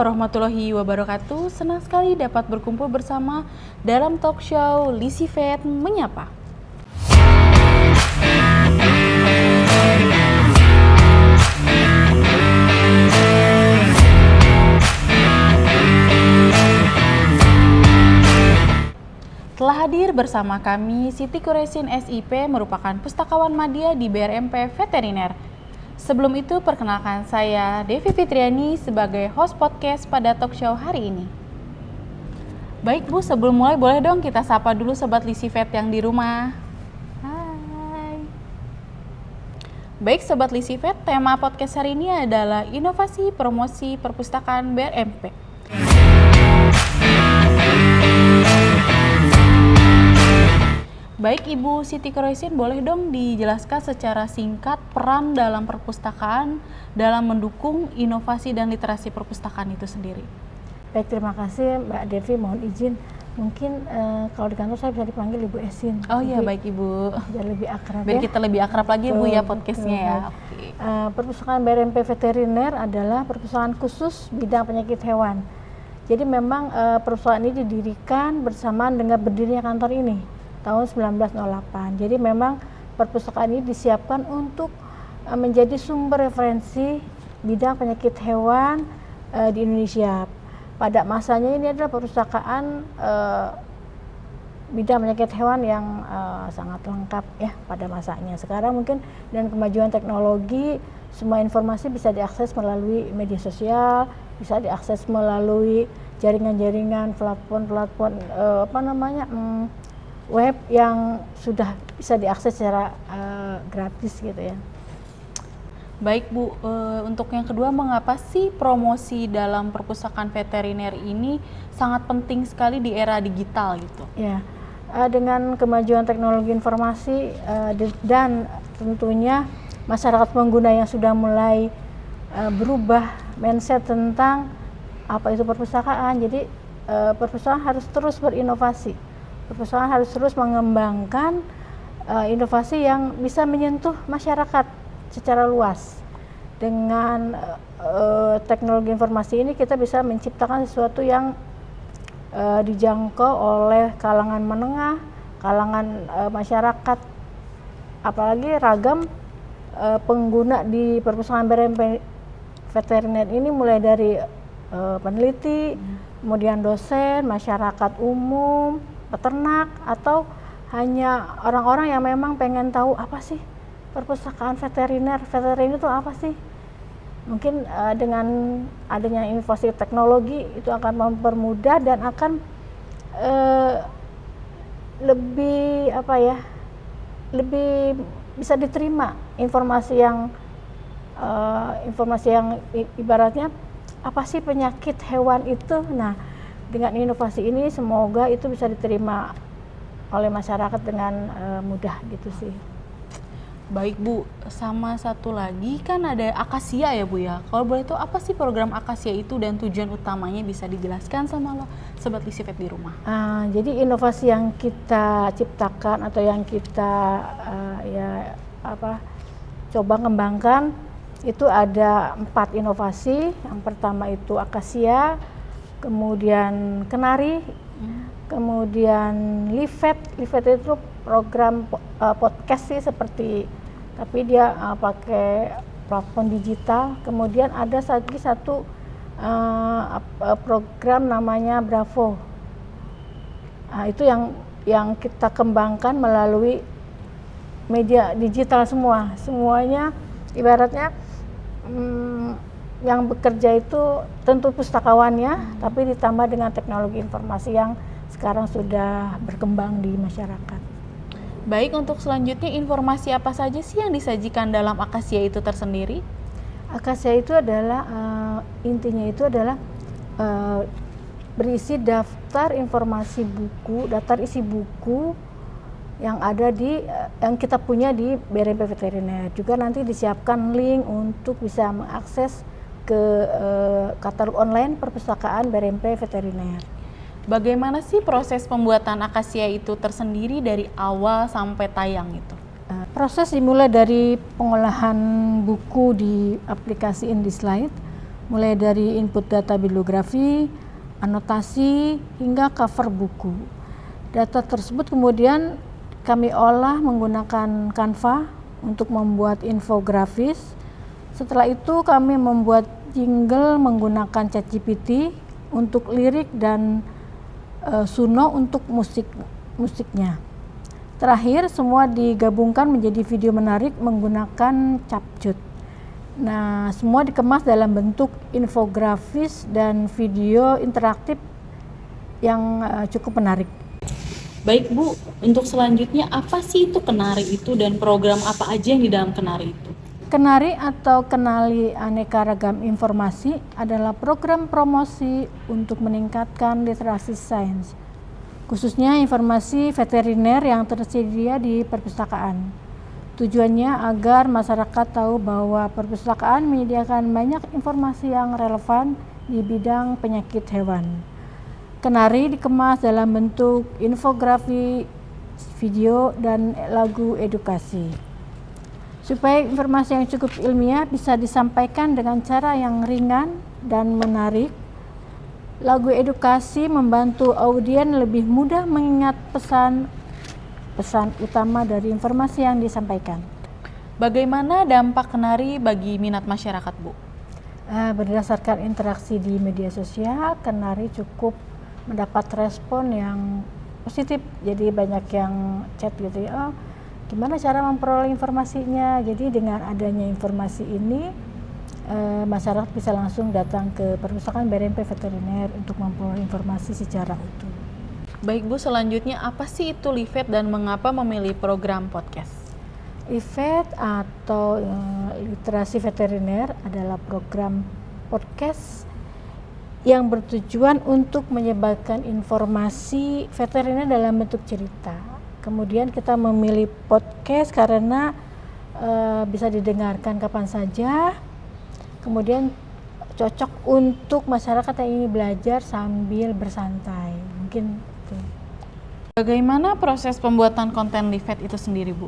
warahmatullahi wabarakatuh. Senang sekali dapat berkumpul bersama dalam talk show Lisivet Menyapa. Telah hadir bersama kami Siti Quresin SIP, merupakan pustakawan madya di BRMP Veteriner. Sebelum itu, perkenalkan saya Devi Fitriani sebagai host podcast pada talk show hari ini. Baik Bu, sebelum mulai boleh dong kita sapa dulu Sobat Lisivet yang di rumah. Hai. Baik Sobat Lisivet, tema podcast hari ini adalah inovasi promosi perpustakaan BRMP. Baik Ibu Siti Quresin, boleh dong dijelaskan secara singkat peran dalam perpustakaan dalam mendukung inovasi dan literasi perpustakaan itu sendiri. Baik, terima kasih Mbak Devi, mohon izin. Mungkin kalau di kantor saya bisa dipanggil Ibu Esin. Oh iya, baik Ibu. Biar lebih akrab Biar ya. kita lebih akrab lagi Bu ya podcastnya ya. Oke. Perpustakaan BRMP Veteriner adalah perpustakaan khusus bidang penyakit hewan. Jadi memang perpustakaan ini didirikan bersamaan dengan berdirinya kantor ini tahun 1908. Jadi memang perpustakaan ini disiapkan untuk menjadi sumber referensi bidang penyakit hewan di Indonesia. Pada masanya ini adalah perpustakaan bidang penyakit hewan yang sangat lengkap ya pada masanya. Sekarang mungkin dengan kemajuan teknologi, semua informasi bisa diakses melalui media sosial, bisa diakses melalui jaringan-jaringan, platform web yang sudah bisa diakses secara gratis gitu ya. Baik Bu, untuk yang kedua, mengapa sih promosi dalam perpustakaan veteriner ini sangat penting sekali di era digital gitu? Ya, dengan kemajuan teknologi informasi dan tentunya masyarakat pengguna yang sudah mulai berubah mindset tentang apa itu perpustakaan. Jadi perpustakaan harus terus berinovasi. Perpustakaan harus terus mengembangkan inovasi yang bisa menyentuh masyarakat secara luas. Dengan teknologi informasi ini kita bisa menciptakan sesuatu yang dijangkau oleh kalangan menengah, kalangan masyarakat, apalagi ragam pengguna di perpustakaan BRMP Veteriner ini mulai dari peneliti, kemudian dosen, masyarakat umum, peternak, atau hanya orang-orang yang memang pengen tahu apa sih perpustakaan veteriner itu apa sih. Mungkin dengan adanya inovasi teknologi itu akan mempermudah dan akan lebih lebih bisa diterima informasi yang ibaratnya apa sih penyakit hewan itu. Nah, dengan inovasi ini semoga itu bisa diterima oleh masyarakat dengan mudah gitu sih. Baik Bu, sama satu lagi kan ada Akasia ya Bu ya. Kalau boleh tahu apa sih program Akasia itu dan tujuan utamanya, bisa dijelaskan sama lo Sobat Lisivet di rumah? Jadi inovasi yang kita ciptakan atau yang kita coba kembangkan itu ada 4 inovasi. Yang pertama itu Akasia, kemudian Kenari, kemudian Livet itu program podcast sih seperti, tapi dia pakai platform digital. Kemudian ada lagi satu program namanya Bravo. Itu yang kita kembangkan melalui media digital semuanya ibaratnya yang bekerja itu tentu pustakawannya, tapi ditambah dengan teknologi informasi yang sekarang sudah berkembang di masyarakat. Baik, untuk selanjutnya informasi apa saja sih yang disajikan dalam Akasia itu tersendiri? Akasia itu adalah intinya itu adalah berisi daftar informasi buku, daftar isi buku yang ada yang kita punya di BRMP Veteriner. Juga nanti disiapkan link untuk bisa mengakses ke katalog online perpustakaan BRMP Veteriner. Bagaimana sih proses pembuatan Akasia itu tersendiri dari awal sampai tayang itu? Proses dimulai dari pengolahan buku di aplikasi InDesign, mulai dari input data bibliografi, anotasi, hingga cover buku. Data tersebut kemudian kami olah menggunakan Canva untuk membuat infografis. Setelah itu kami membuat jingle menggunakan ChatGPT untuk lirik dan Suno untuk musiknya. Terakhir, semua digabungkan menjadi video menarik menggunakan Capcut. Nah, semua dikemas dalam bentuk infografis dan video interaktif yang cukup menarik. Baik Bu, untuk selanjutnya apa sih itu Kenari itu dan program apa aja yang di dalam Kenari itu? Kenari atau Kenali Aneka Ragam Informasi adalah program promosi untuk meningkatkan literasi sains, khususnya informasi veteriner yang tersedia di perpustakaan. Tujuannya agar masyarakat tahu bahwa perpustakaan menyediakan banyak informasi yang relevan di bidang penyakit hewan. Kenari dikemas dalam bentuk infografi, video, dan lagu edukasi. Supaya informasi yang cukup ilmiah bisa disampaikan dengan cara yang ringan dan menarik, lagu edukasi membantu audien lebih mudah mengingat pesan utama dari informasi yang disampaikan. Bagaimana dampak Kenari bagi minat masyarakat, Bu? Berdasarkan interaksi di media sosial, Kenari cukup mendapat respon yang positif. Jadi banyak yang chat gitu ya, gimana cara memperoleh informasinya. Jadi dengan adanya informasi ini, masyarakat bisa langsung datang ke perpustakaan BRMP Veteriner untuk memperoleh informasi secara utuh. Baik Bu, selanjutnya apa sih itu LIVET dan mengapa memilih program podcast? LIVET atau Literasi Veteriner adalah program podcast yang bertujuan untuk menyebarkan informasi veteriner dalam bentuk cerita. Kemudian kita memilih podcast karena bisa didengarkan kapan saja, kemudian cocok untuk masyarakat yang ingin belajar sambil bersantai. Mungkin itu. Bagaimana proses pembuatan konten LIVET itu sendiri, Bu?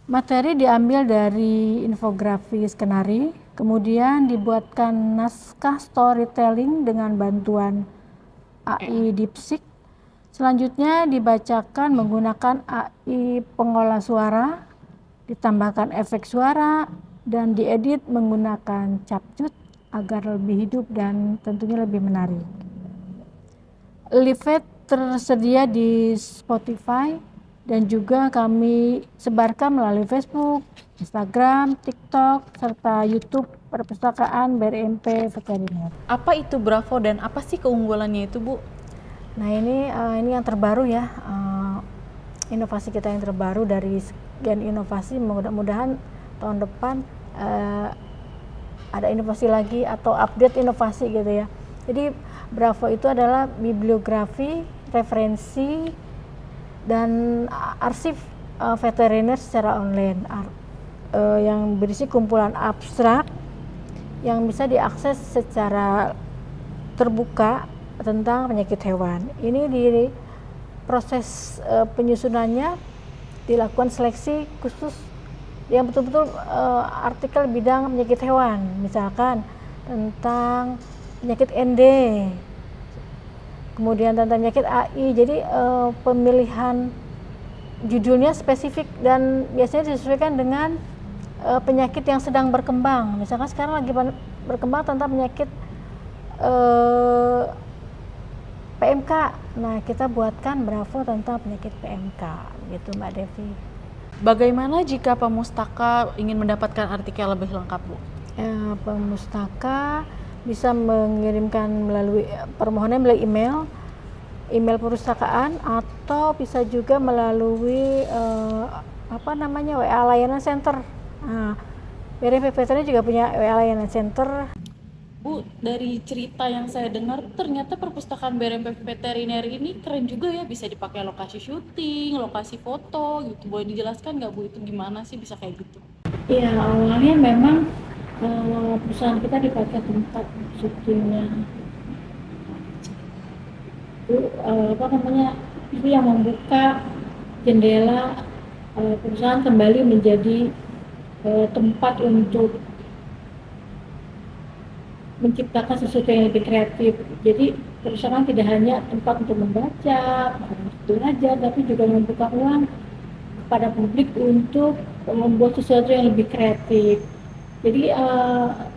Materi diambil dari infografis Kenari, kemudian dibuatkan naskah storytelling dengan bantuan AI DeepSeek. Selanjutnya dibacakan menggunakan AI pengolah suara, ditambahkan efek suara, dan diedit menggunakan Capcut agar lebih hidup dan tentunya lebih menarik. LIVET tersedia di Spotify dan juga kami sebarkan melalui Facebook, Instagram, TikTok, serta YouTube Perpustakaan BRMP Veteriner. Apa itu Bravo dan apa sih keunggulannya itu, Bu? Nah ini yang terbaru ya, inovasi kita yang terbaru dari sekian inovasi. Mudah-mudahan tahun depan ada inovasi lagi atau update inovasi gitu ya. Jadi Bravo itu adalah bibliografi, referensi, dan arsip veteriner secara online yang berisi kumpulan abstrak yang bisa diakses secara terbuka tentang penyakit hewan. Ini di proses penyusunannya dilakukan seleksi khusus yang betul-betul artikel bidang penyakit hewan, misalkan tentang penyakit ND, kemudian tentang penyakit AI. Jadi pemilihan judulnya spesifik dan biasanya disesuaikan dengan penyakit yang sedang berkembang. Misalkan sekarang lagi berkembang tentang penyakit PMK. Nah, kita buatkan Bravo tentang penyakit PMK, gitu Mbak Devi. Bagaimana jika pemustaka ingin mendapatkan artikel lebih lengkap, Bu? Pemustaka bisa mengirimkan melalui permohonan melalui email perpustakaan, atau bisa juga melalui WA layanan center. Nah, BRMP Veteriner juga punya WA layanan center. Bu, dari cerita yang saya dengar ternyata perpustakaan BRMP Veteriner ini keren juga ya, bisa dipakai lokasi syuting, lokasi foto gitu. Boleh dijelaskan nggak Bu, itu gimana sih bisa kayak gitu? Iya, awalnya memang perusahaan kita dipakai tempat syutingnya itu itu yang membuka jendela perusahaan kembali menjadi tempat untuk menciptakan sesuatu yang lebih kreatif. Jadi perpustakaan tidak hanya tempat untuk membaca, belajar, tapi juga membuka ruang kepada publik untuk membuat sesuatu yang lebih kreatif. Jadi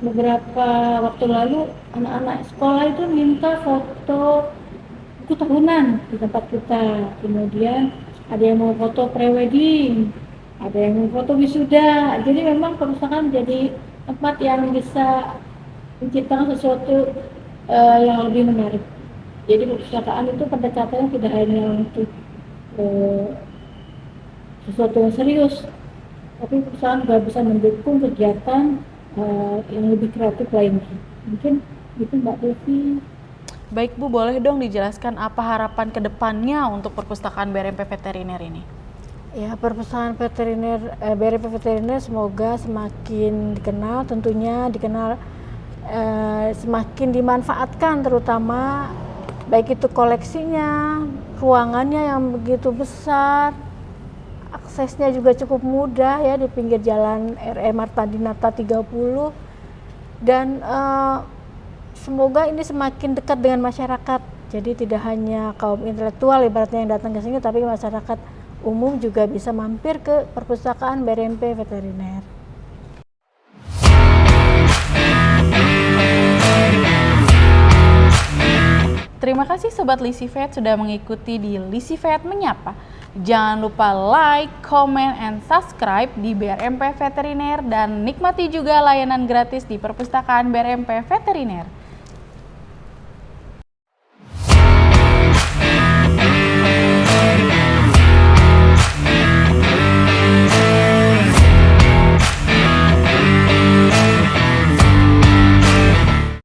beberapa waktu lalu anak-anak sekolah itu minta foto buku tahunan di tempat kita. Kemudian ada yang mau foto prewedding, ada yang mau foto wisuda. Jadi memang perpustakaan jadi tempat yang bisa menciptakan sesuatu yang lebih menarik. Jadi perpustakaan itu pendekatannya tidak hanya untuk sesuatu yang serius, tapi perusahaan juga bisa mendukung kegiatan yang lebih kreatif lainnya. Mungkin itu Mbak Devi. Baik Bu, boleh dong dijelaskan apa harapan kedepannya untuk perpustakaan BRMP Veteriner ini? Ya, perpustakaan veteriner BRMP Veteriner semoga semakin dikenal, tentunya dikenal semakin dimanfaatkan, terutama baik itu koleksinya, ruangannya yang begitu besar, aksesnya juga cukup mudah ya di pinggir jalan RE Marta Dinata 30, dan semoga ini semakin dekat dengan masyarakat. Jadi tidak hanya kaum intelektual ibaratnya yang datang ke sini, tapi masyarakat umum juga bisa mampir ke perpustakaan BRMP Veteriner. Terima kasih Sobat LisiVet sudah mengikuti di LisiVet Menyapa. Jangan lupa like, comment, and subscribe di BRMP Veteriner dan nikmati juga layanan gratis di perpustakaan BRMP Veteriner.